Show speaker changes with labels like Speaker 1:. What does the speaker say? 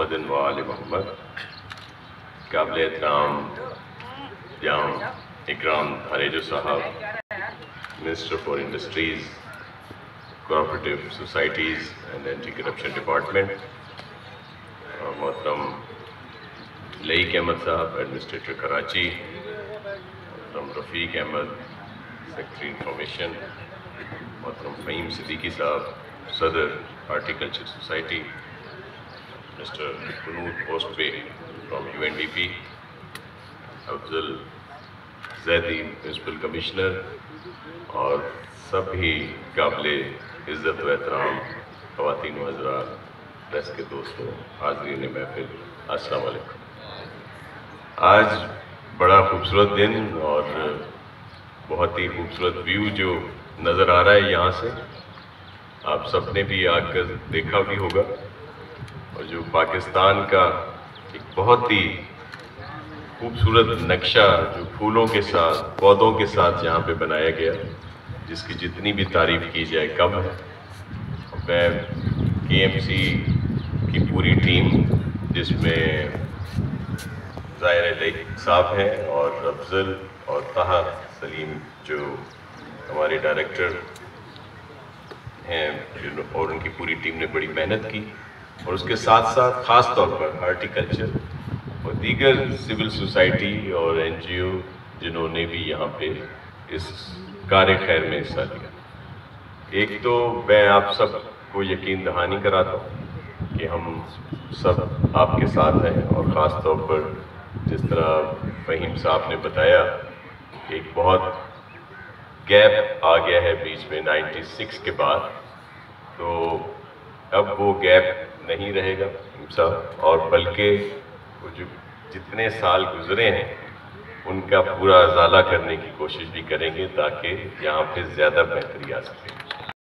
Speaker 1: محمد و آل محمد. قابل احترام جام اکرام دھاریجو صاحب, minister for industries, cooperative societies and anti corruption department, محترم لئیک احمد صاحب, ایڈمنسٹریٹر کراچی, محترم رفیق احمد, سیکرٹری انفارمیشن, محترم فہیم صدیقی صاحب, صدر ہارٹیکلچر سوسائٹی, مسٹر قنوت پوسٹ پے from UNDP, Afzal Zaidi municipal commissioner, اور سبھی قابل عزت و احترام خواتین و حضرات, پریس کے دوستوں, حاضرین محفل, السلام علیکم. آج بڑا خوبصورت دن اور بہت ہی خوبصورت ویو جو نظر آ رہا ہے یہاں سے, آپ سب نے بھی آ کر دیکھا بھی ہوگا, اور جو پاکستان کا ایک بہت ہی خوبصورت نقشہ جو پھولوں کے ساتھ, پودوں کے ساتھ یہاں پہ بنایا گیا, جس کی جتنی بھی تعریف کی جائے کم ہے. میں KMC کی پوری ٹیم, جس میں ظاہر لئیک صاحب ہیں اور افضل اور طہا سلیم جو ہمارے ڈائریکٹر ہیں, اور ان کی پوری ٹیم نے بڑی محنت کی, اور اس کے ساتھ ساتھ خاص طور پر ہارٹیکلچر اور دیگر سول سوسائٹی اور NGO جنہوں نے بھی یہاں پہ اس کار خیر میں حصہ لیا. ایک تو میں آپ سب کو یقین دہانی کراتا ہوں کہ ہم سب آپ کے ساتھ ہیں, اور خاص طور پر جس طرح فہیم صاحب نے بتایا ایک بہت گیپ آ گیا ہے بیچ میں 96 کے بعد, تو اب وہ گیپ نہیں رہے گا فہیم صاحب, اور بلکہ وہ جو جتنے سال گزرے ہیں ان کا پورا ازالہ کرنے کی کوشش بھی کریں گے تاکہ یہاں پہ زیادہ بہتری آ سکے.